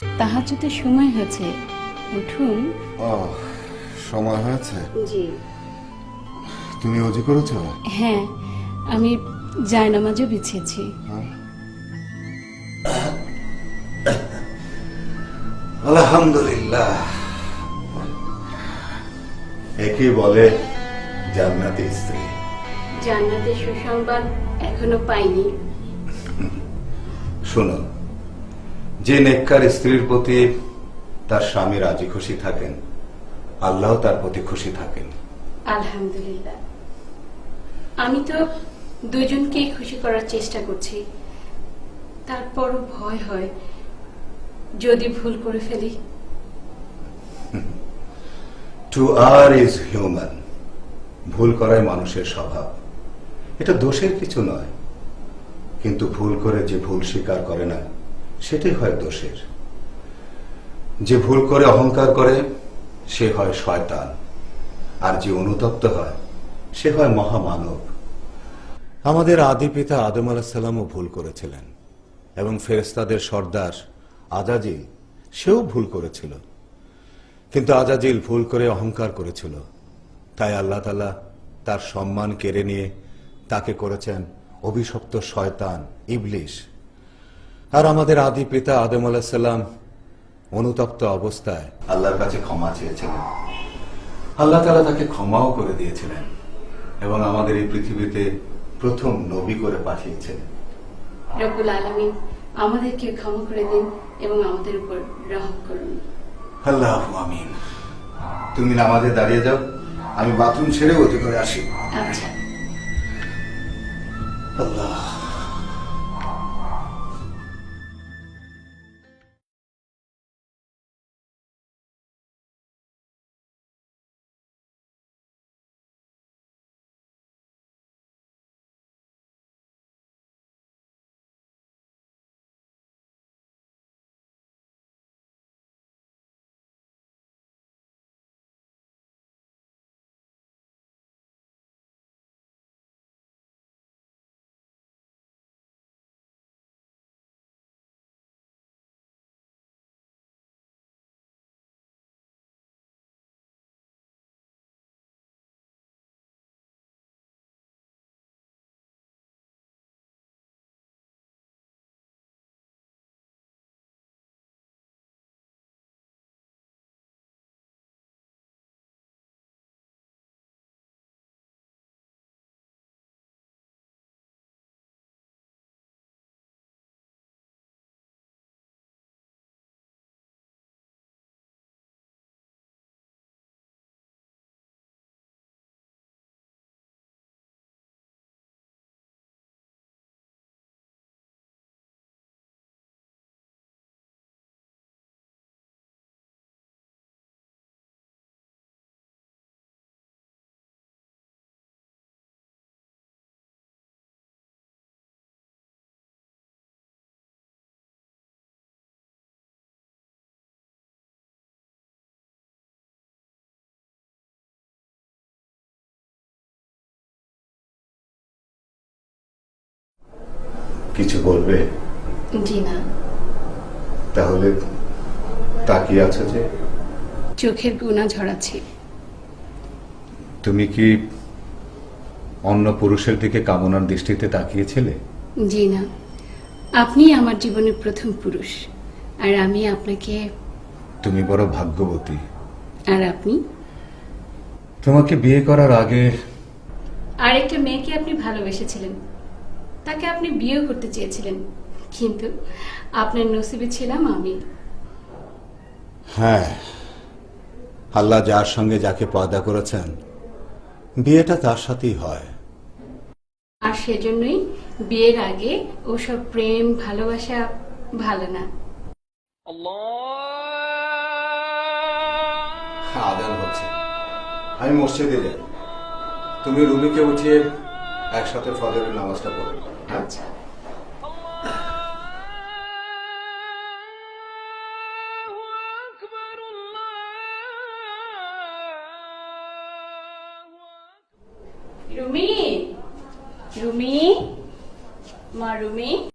তাহাজ্জুদের সময় হয়েছে, উঠুন। ও, সময় হয়েছে? জি। তুমি অজু করেছো? হ্যাঁ, আমি জায়নামাজও বিছিয়েছি। আলহামদুলিল্লাহ। একে বলে জান্নাতি স্ত্রী। জান্নাতের সুসংবাদ এখনো পাইনি। শোনো, যে নেককার স্ত্রীর প্রতি তার স্বামী রাজি খুশি থাকেন, আল্লাহ তার প্রতি খুশি থাকেন। আলহামদুলিল্লাহ। আমি তো দুজনকেই খুশি করার চেষ্টা করছি, তারপরও ভয় হয় যদি ভুল করে ফেলি। To err is human. ভুল করাই মানুষের স্বভাব, এটা দোষের কিছু নয়। কিন্তু ভুল করে যে ভুল স্বীকার করে না, সেটাই হয় দোষের। যে ভুল করে অহংকার করে সে হয় শয়তান, আর যে অনুতপ্ত হয় সে হয় মহামানব। আমাদের আদি পিতা আদম আলাইহিস সালামও ভুল করেছিলেন, এবং ফেরেশতাদের সর্দার আজাজিল সেও ভুল করেছিল। কিন্তু আজাজিল ভুল করে অহংকার করেছিল, তাই আল্লাহ তাআলা তার সম্মান কেড়ে নিয়ে তাকে করেছেন অভিশপ্ত শয়তান, ইবলিশ। আর আমাদের আদি পিতা আদম আলাইহিস সালাম অনুতপ্ত অবস্থায় আল্লাহর কাছে ক্ষমা চেয়েছিলেন। আল্লাহ তাআলা তাকে ক্ষমাও করে দিয়েছিলেন, এবং আমাদের এই পৃথিবীতে প্রথম নবী করে পাঠিয়েছিলেন। রব্বুল আলামিন আমাদেরকে ক্ষমা করে দিন এবং আমাদের উপর রহম করুন। আল্লাহু আমিন। তুমি নামাজে দাঁড়িয়ে যাও, আমি বাথরুম ছেড়ে ওযু করে আসি। আচ্ছা। আল্লাহ। কিছু বলবে? জি না। তাহলে তাকিয়ে আছো যে? চোখের গুণা ঝরাচ্ছি। তুমি কি অন্য পুরুষের দিকে কামনার দৃষ্টিতে তাকিয়েছিলে? জি না, আপনি আমার জীবনের প্রথম পুরুষ, আর আমি আপনাকে। তুমি বড় ভাগ্যবতী। আর আপনি? তোমাকে বিয়ে করার আগে আরেকটা মেয়েকে আপনি ভালোবেসেছিলেন, তাকে আপনি বিয়েও করতে চেয়েছিলেন, কিন্তু আপনার নসিবে ছিলাম আমি। হ্যাঁ, আল্লাহ যার সঙ্গে যাকে পয়দা করেছেন, বিয়েটা তার সাথেই হয়। আর সেজন্যই বিয়ের আগে ওসব প্রেম ভালোবাসা ভালো না। আজান হচ্ছে, আমি মসজিদে যাই। তুমি রুমিকে উঠিয়ে একসাথে ফজরের নামাজটা পড়ো। আচ্ছা। রুমি, রুমি, মা রুমি।